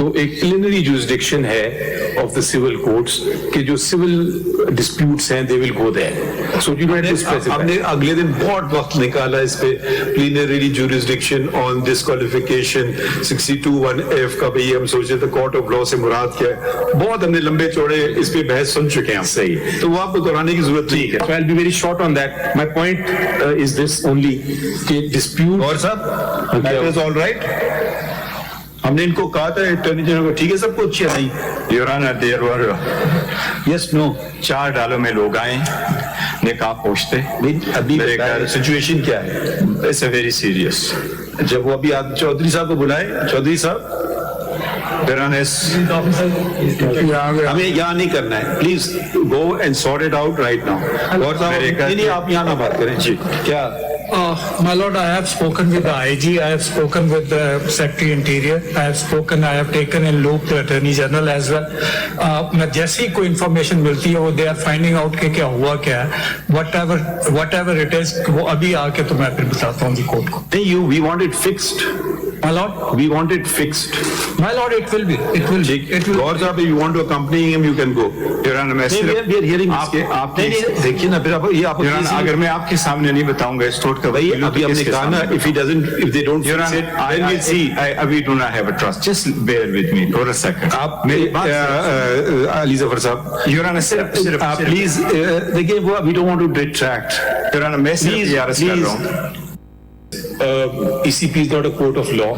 तो एक plenary jurisdiction है ऑफ द सिविल कोर्ट्स कि जो सिविल डिस्प्यूट्स हैं they will go there. So you don't have to specify. हमने अगले दिन बहुत वक्त निकाला इस पे, plenary jurisdiction on disqualification 62(1)(f का, भाई हम सोचे थे कोर्ट ऑफ लॉ से मुराद क्या है, बहुत हमने लंबे चौड़े इस पे बहस सुन चुके हैं। सही, तो वो आपको दोहराने की जरूरत नहीं है। So I'll be very short on that. My point is this only कि dispute और साहब that is all right। हमने इनको कहा था अटॉर्नी जनरल को, ठीक है सब कुछ नहीं। Your Honor, there were yes no 4 डालों में लोग आए, निकाह पूछते। अभी मेरे घर सिचुएशन क्या है? It's very serious. जब वो अभी आप चौधरी साहब को बुलाए, चौधरी साहब हमें यहाँ नहीं करना है, please go and sort it out right now. और नहीं आप यहाँ ना बात करें जी। क्या My Lord, I have spoken with the IG, I have spoken with the Secretary Interior, I have taken in loop the Attorney General as well. जैसी कोई information मिलती है वो they are finding out कि क्या हुआ क्या है, whatever it is, वो अभी आके तो मैं फिर बताता हूँ जी कोर्ट को। नहीं, we want it fixed. My Lord, we want it fixed. My Lord, it will be. गौर साहब, if you want to accompany him, you can go. Your Honor, मैं सिर्फ we are hearing आप देखिए ना, फिर आप ये आप Your Honor, अगर मैं आपके सामने नहीं बताऊंगा इस कोर्ट का भाई, अभी हमने कहा ना, if they don't Your fix Honor, it, then we'll see. we do not have a trust. Just bear with me for a second. आप अली जफर साहब, Your Honor, सिर्फ प्लीज देखिए, वो we don't want to detract. Your Honor, मैं सिर्फ ये अर्ज कर रहा हूँ। ECP is not a court of law.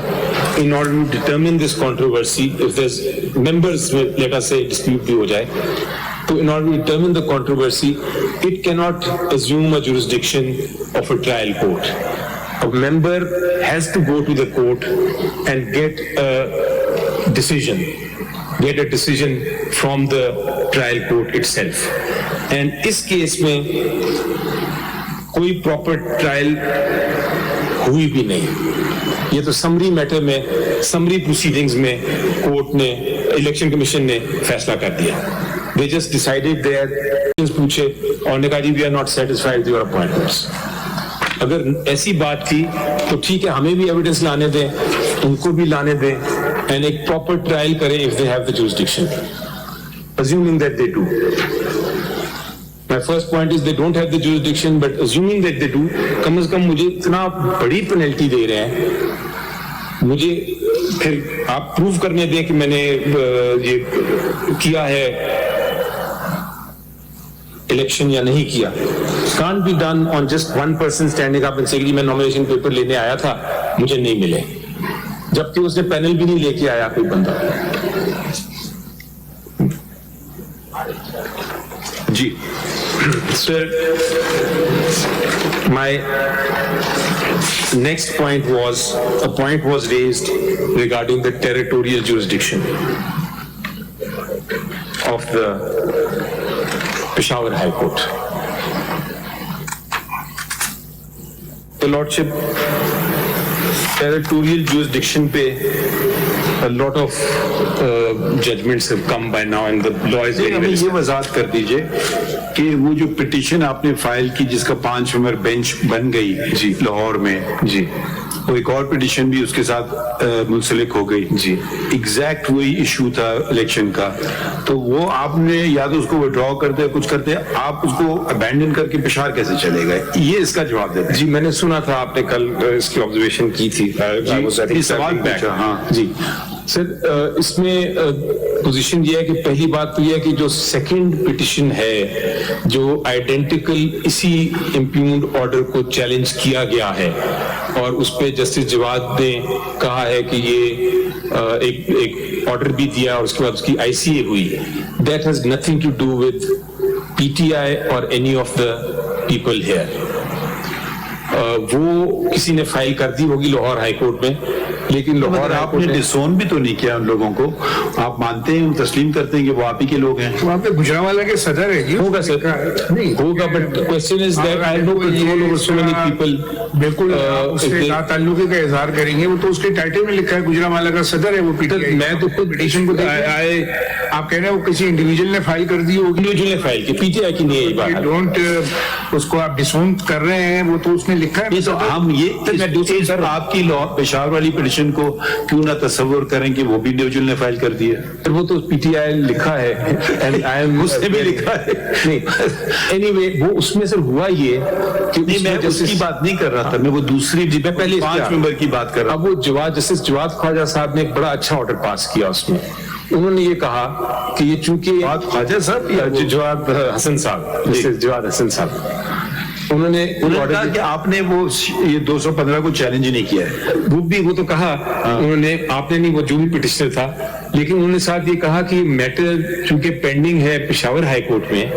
In order to determine this controversy, if there's members with, let us say, dispute भी हो जाए, so in order to determine the controversy, it cannot assume a jurisdiction of a trial court. A member has to go to the court and get a decision from the trial court itself. And इस case में कोई proper trial हुई भी नहीं। ये तो summary matter में, summary proceedings में कोर्ट ने, इलेक्शन कमीशन ने फैसला कर दिया। They just decided their पूछे और ने कहा जी we are not satisfied with your appointments। अगर ऐसी बात थी तो ठीक है, हमें भी एविडेंस लाने दें, उनको भी लाने दें, and एक प्रॉपर ट्रायल करें if they have the jurisdiction, assuming that they do। My first point is they don't have the jurisdiction, but assuming that they do, कम से कम मुझे इतना बड़ी पेनल्टी दे रहे हैं, मुझे फिर आप प्रूव करने दें कि मैंने ये किया है इलेक्शन या नहीं किया। Can't be done on just one person standing up and saying जी मैं नॉमिनेशन पेपर लेने आया था, मुझे नहीं मिले, जबकि उसने पैनल भी नहीं लेके आया कोई बंदा। जी Sir, my next point was raised regarding the territorial jurisdiction of the Peshawar High Court. The Lordship, territorial jurisdiction पे a lot of judgments have come by now and the law is very, very ये वजाहत कर दीजिए कि वो जो petition आपने file की जिसका 5 मेंबर बेंच बन गई जी लाहौर में जी, वो एक और पिटीशन भी उसके साथ मुंसलिक हो गई जी, एग्जैक्ट वही इशू था इलेक्शन का, तो वो आपने या तो उसको विड्रॉ करते कुछ करते, आप उसको अबैंडन करके पेशावर कैसे चले गए, ये इसका जवाब देते। जी मैंने सुना था आपने कल इसकी ऑब्जर्वेशन की थी, सवाल पूछा। हाँ जी सर, इसमें पोजीशन ये है कि पहली बात तो ये है कि जो सेकंड पिटीशन है जो आइडेंटिकल इसी इम्प्यून्ड ऑर्डर को चैलेंज किया गया है और उस पे जस्टिस जवाद ने कहा है कि ये एक ऑर्डर भी दिया और उसके बाद उसकी ICA हुई, that has nothing to do with PTI और any of the people here. वो किसी ने फाइल कर दी होगी लाहौर हाई कोर्ट में, लेकिन लाहौर आपने डिसोन भी तो नहीं किया उन लोगों को, आप मानते हैं, तस्लीम करते हैं कि वो आप ही के लोग हैं। वहाँ पे गुजरांवाला के सदर है जी, होगा सर, नहीं होगा, but question is that I know control over so many people. बिल्कुल उससे ताल्लुकी का इजहार करेंगे, वो तो उसके टाइटल में लिखा है गुजरांवाला का सदर है वो। मैं तो खुद पिटीशन को आप कह रहे हैं वो किसी इंडिविजुअल ने फाइल कर दी होगी, इंडिविजुअल ने फाइल की, पीटीआई की नहीं है ये बात। डोंट उसको आप डिसोन कर रहे हैं, वो तो उसने लिखा है। तो हम ये आपकी लॉ पेशावर वाली पिटिशन को क्यों ना तस्वर करें कि वो भी इंडिविजुअल ने फाइल कर दिया। फिर वो तो पीटीआई लिखा है एंड आई एम उसने भी लिखा है। नहीं एनीवे वो उसमें सर हुआ ये कि नहीं, मैं उसकी बात नहीं कर रहा था, मैं वो दूसरी मैं पहले 5 मेंबर की बात कर रहा अब वो जस्टिस जवाद ख्वाजा साहब ने एक बड़ा अच्छा ऑर्डर पास किया उसमें। उन्होंने ये कहा कि ये चूंकि ख्वाजा साहब या जवाद हसन साहब, जस्टिस जवाद हसन साहब, उन्होंने कहा कि आपने वो ये 215 को चैलेंज ही नहीं किया है। वो तो कहा उन्होंने, आपने नहीं, वो जो भी पिटिशनर था, लेकिन उन्होंने साथ ये कहा कि मैटर चूंकि पेंडिंग है पेशावर हाई कोर्ट में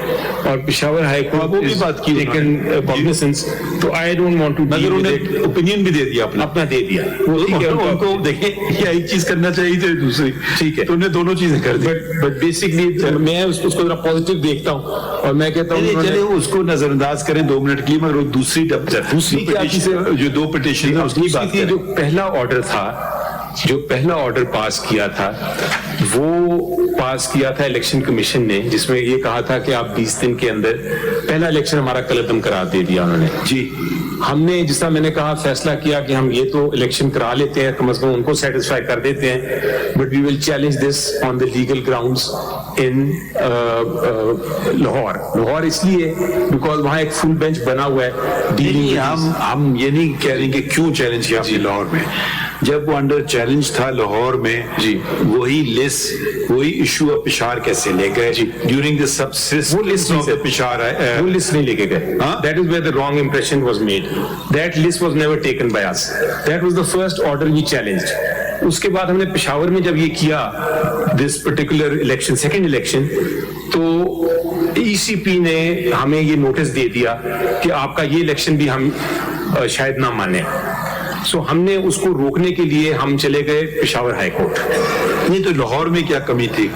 और पेशावर हाई कोर्ट वो भी बात की कॉग्निसेंस, तो आई डोंट वांट टू, मगर उन्होंने ओपिनियन भी दे दिया अपना दे दिया। वो ठीक है, उनको देखें क्या एक चीज करना चाहिए थी दूसरी, ठीक है, तो उन्होंने दोनों चीजें कर दी। बट बेसिकली मैं उसको जरा पॉजिटिव देखता हूँ और मैं कहता हूँ चले उसको नजरअंदाज करें 2 मिनट के लिए, मगर वो दूसरी पिटीशन जो 2 पिटीशन है उसकी बात करें। जो पहला ऑर्डर था, जो पहला ऑर्डर पास किया था, वो पास किया था इलेक्शन कमीशन ने, जिसमें ये कहा था कि आप 20 दिन के अंदर पहला इलेक्शन हमारा कलअदम करा दे दिया उन्होंने जी। हमने, जिस तरह मैंने कहा, फैसला किया कि हम ये तो इलेक्शन करा लेते हैं, कम से कम उनको सेटिस्फाई कर देते हैं, but we will challenge this on the legal grounds in Lahore इसलिए बिकॉज वहां एक फुल बेंच बना हुआ है डीलिंग। हम ये नहीं कह रहे कि क्यों चैलेंज किया आपने लाहौर में, जब वो अंडर चैलेंज था लाहौर में जी, वही लिस्ट, वही इशू ऑफ पिशार कैसे ले गए during the subsistence of the पिशार, वो लिस्ट नहीं लेके गए। That is where the wrong impression was made. That list was never taken by us. That was the first order we challenged. उसके बाद हमने पेशावर में जब ये किया this particular election, second election, तो ईसीपी ने हमें ये नोटिस दे दिया कि आपका ये इलेक्शन भी हम शायद ना माने। सो हमने उसको रोकने के लिए हम चले गए पेशावर हाई कोर्ट। नहीं तो लाहौर में क्या कमी थी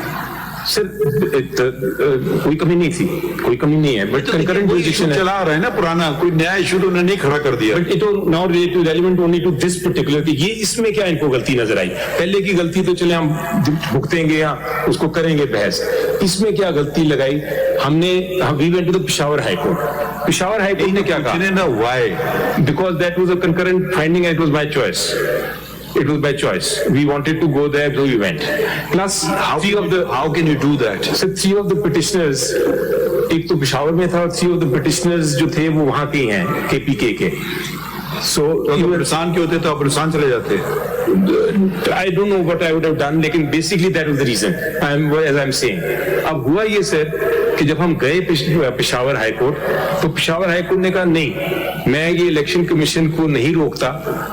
सर? कोई कमी नहीं थी, कोई कमी नहीं है, बट कंकरेंट जुरिसडिक्शन चला रहा है ना पुराना, कोई नया इशू तो उन्होंने नहीं खड़ा कर दिया। But it now relevant only to this particular, कि ये इसमें क्या इनको गलती नजर आई? पहले की गलती तो चले हम भुगतेंगे या उसको करेंगे बहस, इसमें क्या गलती लगाई हमने? We went to the Peshawar high court. Peshawar high court ने क्या कहा? Why? Because that was a concurrent finding and it was my choice. It was by choice. We wanted to go there, so we went. Plus, how can you do that? So 3 of the petitioners, एक तो पेशावर में था और 3 of the petitioners जो थे वो वहाँ के हैं, KPK के। So अफगानिस्तान के होते तो अफगानिस्तान चले जाते। I don't know what I would have done, लेकिन basically that was the reason. As I'm saying. अब हुआ ये सर कि जब हम गए पेशावर हाई कोर्ट, तो पेशावर हाई कोर्ट ने कहा नहीं, मैं ये इलेक्शन कमीशन को नहीं रोकता,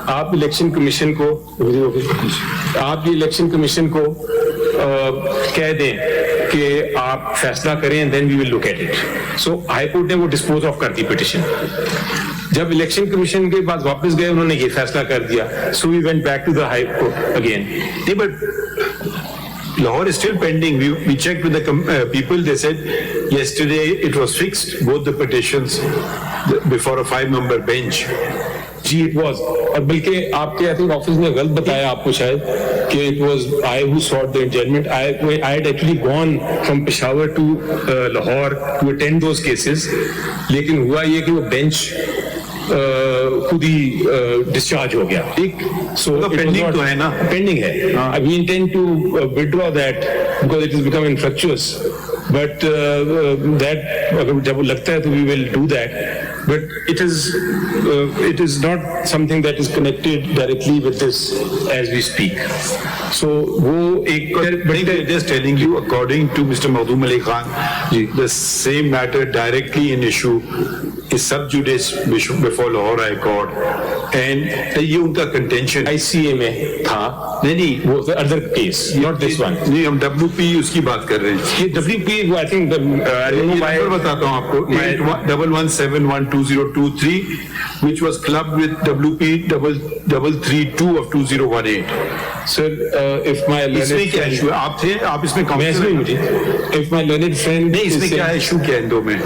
आप इलेक्शन कमीशन को कह दें कि आप फैसला करें and then we will look at it. So high court ने वो डिस्पोज ऑफ कर दी पिटिशन। जब इलेक्शन कमीशन के बाद वापस गए, उन्होंने ये फैसला कर दिया। So we went back to the high court again. But Lahore is still pending. We checked with the people. They said yesterday it was fixed, both the petitions before a 5-member bench. जी it was, और बल्कि आपके I think office ने गलत बताया आपको शायद कि it was I who sought the adjournment. I had actually gone from Peshawar to Lahore to attend those cases, लेकिन हुआ ये कि वो बेंच खुद ही डिस्चार्ज हो गया। ठीक, सो पेंडिंग तो है ना? पेंडिंग है। We intend to withdraw that because it is become infructuous, but that जब लगता है तो we will do that, but it is not something that is connected directly with this as we speak. So वो एक just telling you, according to Mr. Makhdoom Ali Khan, the same matter directly in issue is sub judice before Lahore High Court, and ये उनका contention ICA में था। नहीं वो the other case, not this one। नहीं, हम WP उसकी बात कर रहे हैं। ये WP I think the number बताता हूँ आपको, 8117122023, which was clubbed with WP 332 of 2018। Sir, if my इसमें क्या इशू है? आप थे, आप इसमें if my learned friend नहीं, इसमें क्या इशू क्या इन दो में?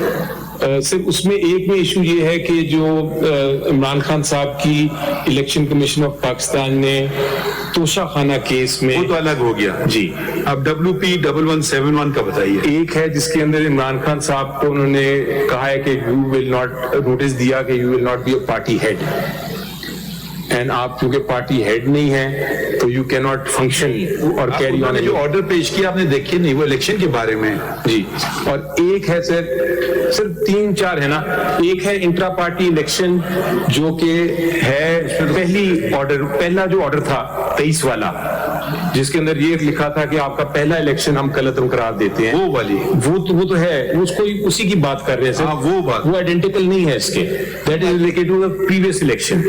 सिर्फ उसमें एक में इशू ये है कि जो इमरान खान साहब की इलेक्शन कमीशन ऑफ पाकिस्तान ने तोशाखाना केस वो में तो अलग हो गया। जी, अब WP 1171 का बताइए। एक है जिसके अंदर इमरान खान साहब को उन्होंने कहा है कि यू विल नॉट, नोटिस दिया कि you will not be a party head, and आप क्योंकि पार्टी हेड नहीं है तो यू कैन नॉट फंक्शन और कैरी ऑन। जो ऑर्डर पेश किया आपने देखे नहीं, वो इलेक्शन के बारे में। जी, और एक है सर 3-4 है ना, एक है इंट्रा पार्टी इलेक्शन जो कि है पहला जो ऑर्डर था 23 वाला, जिसके अंदर ये लिखा था कि आपका पहला इलेक्शन हम कलअदम करार देते हैं। वो वाली वो तो है, उसको उसी की बात कर रहे हैं सर। हाँ, वो बात। वो आइडेंटिकल नहीं है इसके, that is related to the previous election,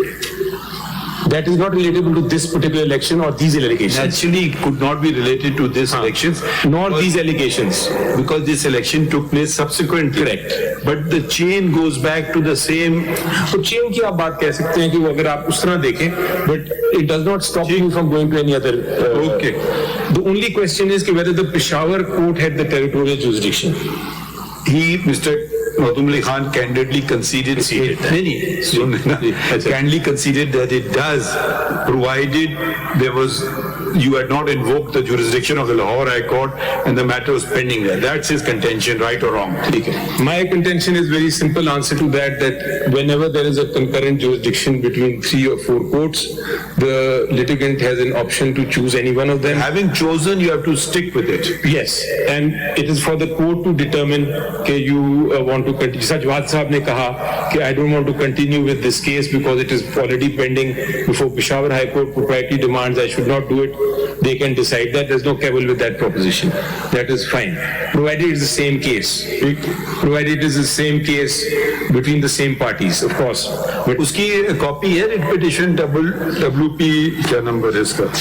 that is not relatable to this particular election or these allegations. actually could not be related to this elections, Nor these allegations. because this election took place subsequently. Correct. But the chain goes back to the same. तो chain की आप बात कह सकते हैं कि वो अगर आप उस तरह देखें, but it does not stop you from going to any other. Okay. The only question is कि whether the Peshawar court had the territorial jurisdiction. Mr. Mahdum Ali Khan candidly conceded candidly conceded that it does, provided there was, you had not invoked the jurisdiction of the Lahore High Court and the matter was pending there. That's his contention, right or wrong? My contention is very simple answer to that whenever there is a concurrent jurisdiction between 3 or 4 courts, the litigant has an option to choose any one of them. Having chosen, you have to stick with it. Yes, and it is for the court to determine कि you want to continue. जैसा जवाद साहब ने कहा कि I don't want to continue with this case because it is already pending before Peshawar High Court. Propriety demands I should not do it. They can decide that. There's no quibble with that proposition. That is fine, provided it's the same case. Provided it is the same case between the same parties, of course. But उसकी copy है writ petition WP क्या number है इसका?